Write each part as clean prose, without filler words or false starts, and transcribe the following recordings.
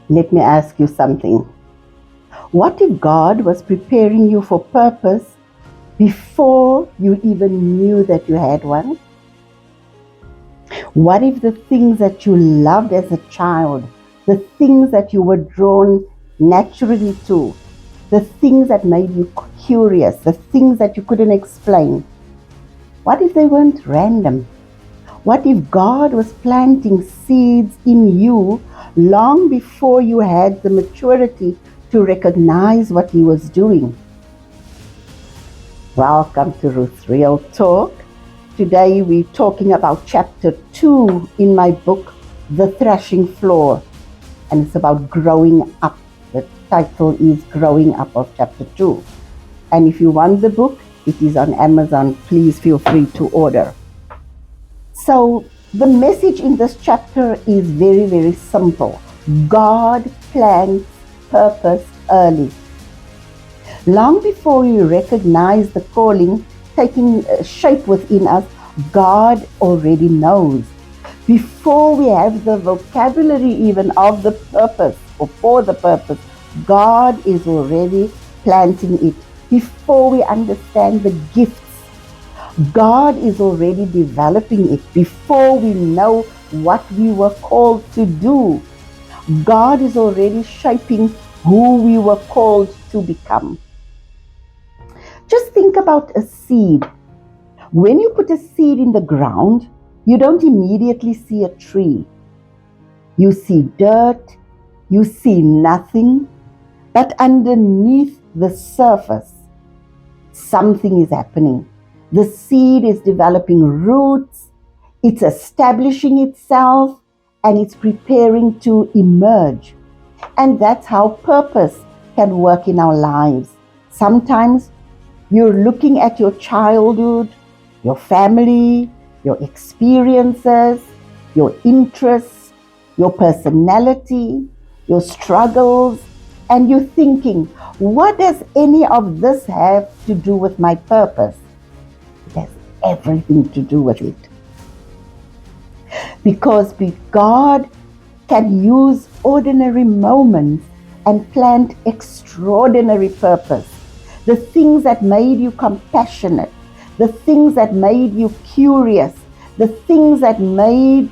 Let me ask you something. What if God was preparing you for purpose before you even knew that you had one? What if the things that you loved as a child, the things that you were drawn naturally to, the things that made you curious, the things that you couldn't explain, what if they weren't random? What if God was planting seeds in you long before you had the maturity to recognize what He was doing? Welcome to Ruth's Real Talk. Today we're talking about chapter 2 in my book, The Threshing Floor, and it's about growing up. The title is Growing Up of chapter 2. And if you want the book, it is on Amazon. Please feel free to order. So the message in this chapter is very, very simple. God plans purpose early. Long before we recognize the calling taking shape within us, God already knows. Before we have the vocabulary even of the purpose or for the purpose, God is already planting it. Before we understand the gifts, God is already developing it. Before we know what we were called to do, God is already shaping who we were called to become. Just think about a seed. When you put a seed in the ground, you don't immediately see a tree. You see dirt, you see nothing, but underneath the surface, something is happening. The seed is developing roots, it's establishing itself, and it's preparing to emerge. And that's how purpose can work in our lives. Sometimes you're looking at your childhood, your family, your experiences, your interests, your personality, your struggles, and you're thinking, what does any of this have to do with my purpose? It has everything to do with it. Because God can use ordinary moments and plant extraordinary purpose. The things that made you compassionate, the things that made you curious, the things that made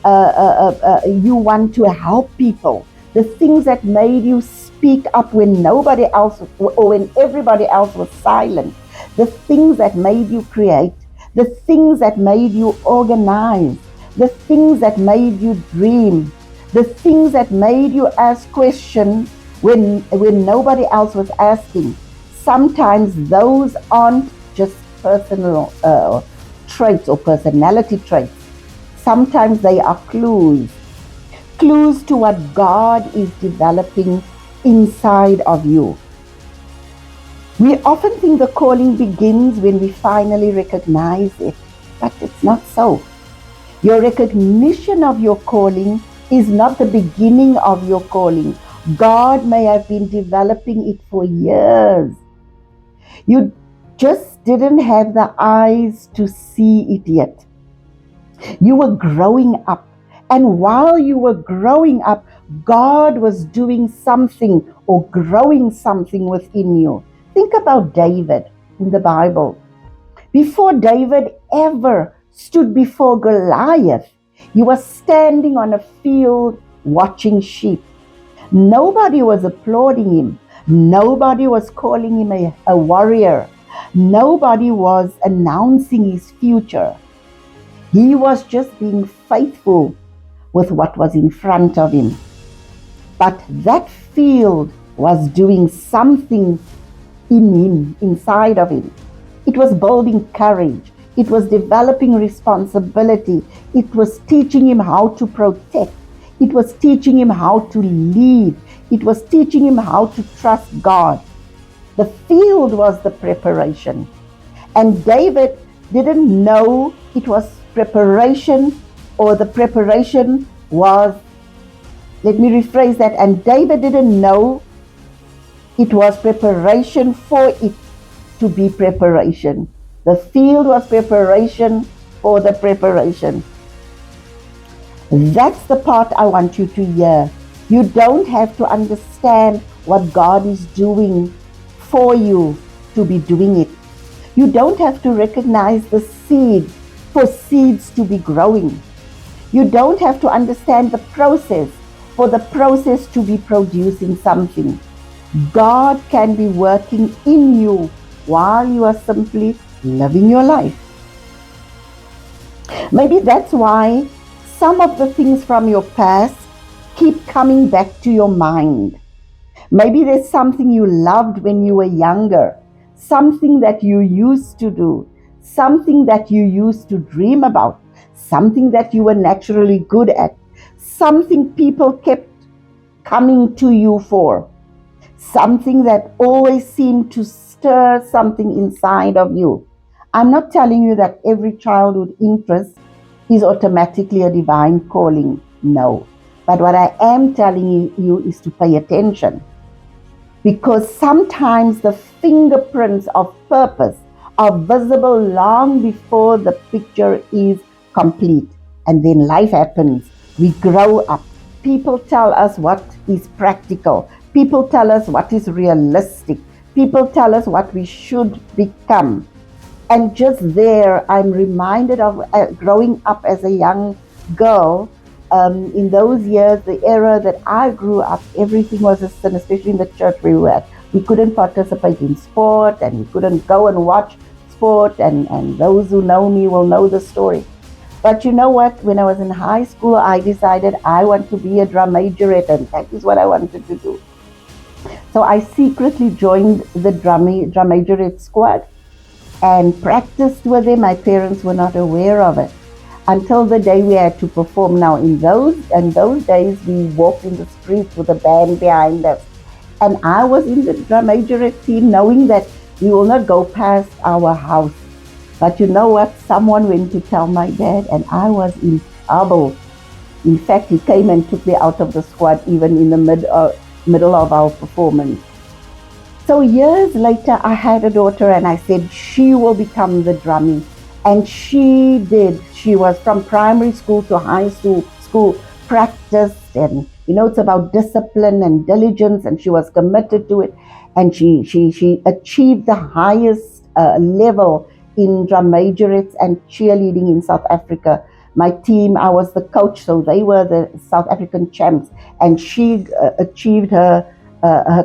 you want to help people, the things that made you speak up when nobody else or when everybody else was silent, the things that made you create, the things that made you organize, the things that made you dream, the things that made you ask questions when nobody else was asking. Sometimes those aren't just personal traits or personality traits. Sometimes they are clues to what God is developing inside of you. We often think the calling begins when we finally recognize it, but it's not so. Your recognition of your calling is not the beginning of your calling. God may have been developing it for years. You just didn't have the eyes to see it yet. You were growing up. And while you were growing up, God was doing something or growing something within you. Think about David in the Bible. Before David ever stood before Goliath, he was standing on a field watching sheep. Nobody was applauding him. Nobody was calling him a warrior. Nobody was announcing his future. He was just being faithful with what was in front of him. But that field was doing something in him, inside of him. It was building courage. It was developing responsibility. It was teaching him how to protect. It was teaching him how to lead. It was teaching him how to trust God. The field was the preparation. And David didn't know it was preparation, or the preparation was, let me rephrase that, and David didn't know it was preparation for it to be preparation. The field was preparation for the preparation. That's the part I want you to hear. You don't have to understand what God is doing for you to be doing it. You don't have to recognize the seed for seeds to be growing. You don't have to understand the process for the process to be producing something. God can be working in you while you are simply living your life. Maybe that's why some of the things from your past keep coming back to your mind. Maybe there's something you loved when you were younger, something that you used to do, something that you used to dream about, something that you were naturally good at, something people kept coming to you for, something that always seemed to stir something inside of you. I'm not telling you that every childhood interest is automatically a divine calling. No. But what I am telling you is to pay attention. Because sometimes the fingerprints of purpose are visible long before the picture is complete. And then life happens. We grow up. People tell us what is practical. People tell us what is realistic. People tell us what we should become. And just there, I'm reminded of growing up as a young girl. In those years, the era that I grew up, everything was a sin, especially in the church we were at. We couldn't participate in sport, and we couldn't go and watch sport, and those who know me will know the story. But you know what? When I was in high school, I decided I want to be a drum majorette, and that is what I wanted to do. So I secretly joined the drum majorette squad and practiced with them. My parents were not aware of it until the day we had to perform. Now, in those days, we walked in the streets with a band behind us. And I was in the drum majorette team, knowing that we will not go past our house. But you know what? Someone went to tell my dad, and I was in trouble. In fact, he came and took me out of the squad, even in the middle of our performance. So years later, I had a daughter, and I said she will become the drummie. And she did. She was from primary school to high school, practiced, and it's about discipline and diligence, and she was committed to it. And she achieved the highest level in drum majorettes and cheerleading in South Africa. My team, I was the coach, so they were the South African champs, and she achieved her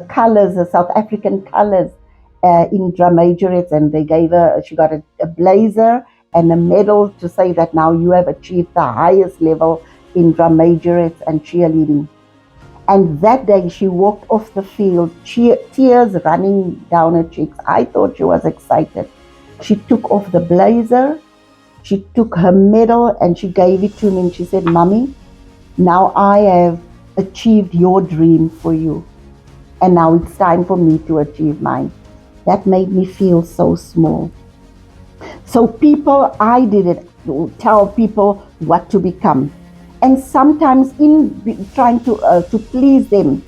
colors, the South African colors, in drum majorettes, and she got a blazer and a medal to say that now you have achieved the highest level in drum majorettes and cheerleading. And that day she walked off the field, tears running down her cheeks. I thought she was excited. She took off the blazer, she took her medal, and she gave it to me, and she said, "Mommy, now I have achieved your dream for you, and now it's time for me to achieve mine." That made me feel so small. So I did it, tell people what to become. And sometimes in trying to please them,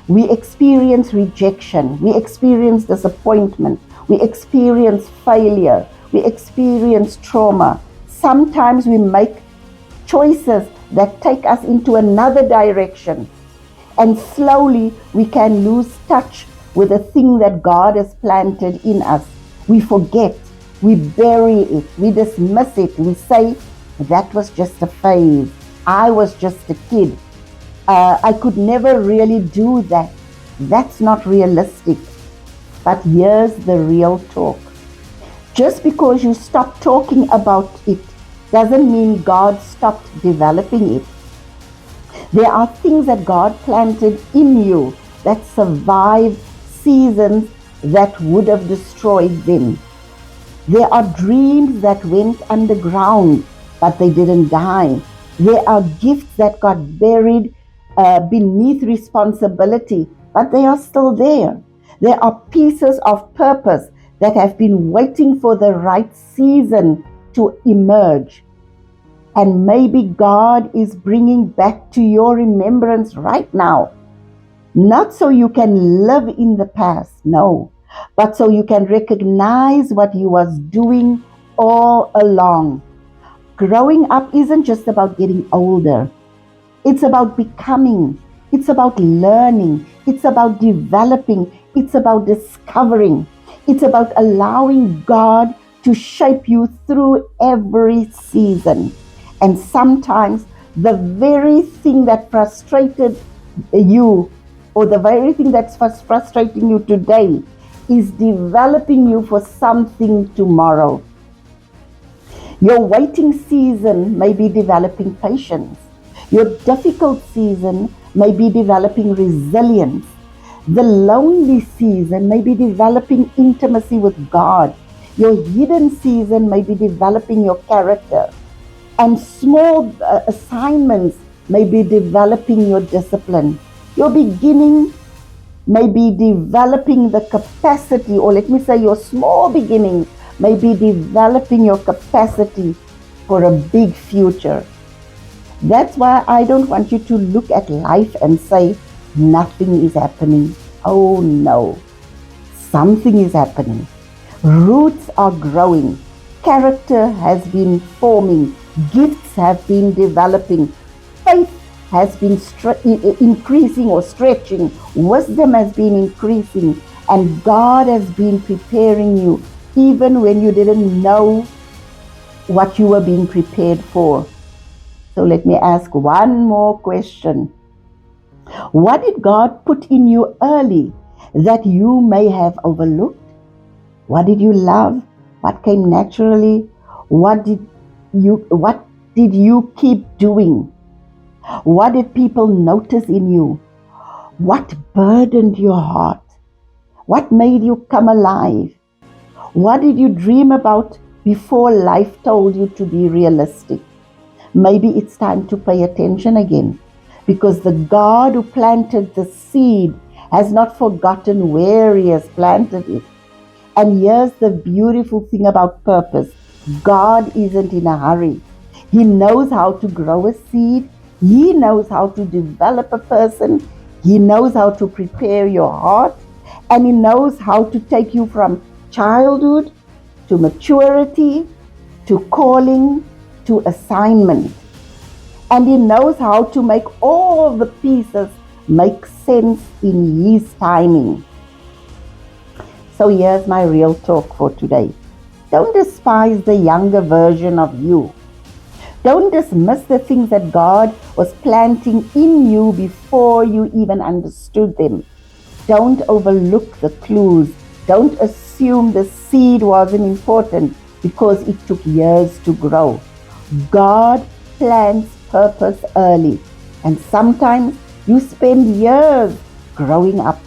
we experience rejection, we experience disappointment, we experience failure, we experience trauma. Sometimes we make choices that take us into another direction. And slowly we can lose touch with the thing that God has planted in us. We forget, we bury it, we dismiss it, we say, that was just a phase. I was just a kid. I could never really do that. That's not realistic. But here's the real talk. Just because you stop talking about it doesn't mean God stopped developing it. There are things that God planted in you that survived seasons that would have destroyed them. There are dreams that went underground, but they didn't die. There are gifts that got buried beneath responsibility, but they are still there. There are pieces of purpose that have been waiting for the right season to emerge. And maybe God is bringing back to your remembrance right now. Not so you can live in the past, no, but so you can recognize what He was doing all along. Growing up isn't just about getting older. It's about becoming. It's about learning. It's about developing. It's about discovering. It's about allowing God to shape you through every season. And sometimes the very thing that frustrated you, or the very thing that's frustrating you today, is developing you for something tomorrow. Your waiting season may be developing patience. Your difficult season may be developing resilience. The lonely season may be developing intimacy with God. Your hidden season may be developing your character. And small assignments may be developing your discipline. Your beginning may be developing the capacity, or let me say, your small beginnings may be developing your capacity for a big future. That's why I don't want you to look at life and say, nothing is happening. Oh no, something is happening. Roots are growing. Character has been forming. Gifts have been developing. Faith has been increasing or stretching. Wisdom has been increasing. And God has been preparing you even when you didn't know what you were being prepared for. So let me ask one more question. What did God put in you early that you may have overlooked? What did you love? What came naturally? What did you keep doing? What did people notice in you? What burdened your heart? What made you come alive? What did you dream about before life told you to be realistic? Maybe it's time to pay attention again, because the God who planted the seed has not forgotten where He has planted it. And here's the beautiful thing about purpose. God isn't in a hurry. He knows how to grow a seed. He knows how to develop a person. He knows how to prepare your heart. And He knows how to take you from childhood to maturity, to calling, to assignment. And He knows how to make all the pieces make sense in His timing. So here's my real talk for today. Don't despise the younger version of you. Don't dismiss the things that God was planting in you before you even understood them. Don't overlook the clues. Don't assume the seed wasn't important because it took years to grow. God plants purpose early, and sometimes you spend years growing up,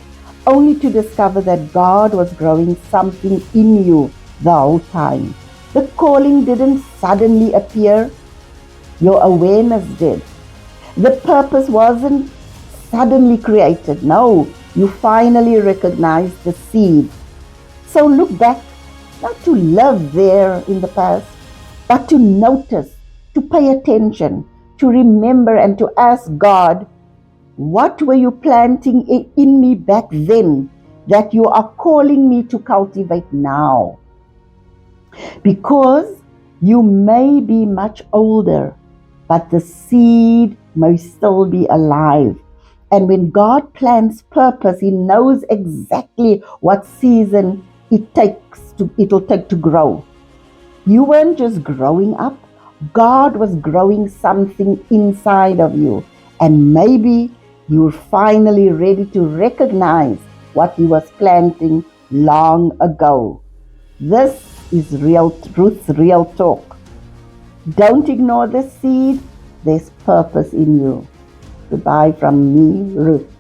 only to discover that God was growing something in you the whole time. The calling didn't suddenly appear, your awareness did. The purpose wasn't suddenly created. No, you finally recognized the seed. So look back, not to live there in the past, but to notice, to pay attention, to remember, and to ask God, what were you planting in me back then that you are calling me to cultivate now? Because you may be much older, but the seed may still be alive. And when God plants purpose, He knows exactly what season it'll take to grow. You weren't just growing up. God was growing something inside of you. And maybe you're finally ready to recognize what He was planting long ago. This is Ruth's real talk. Don't ignore the seed. There's purpose in you. Goodbye from me, Ruth.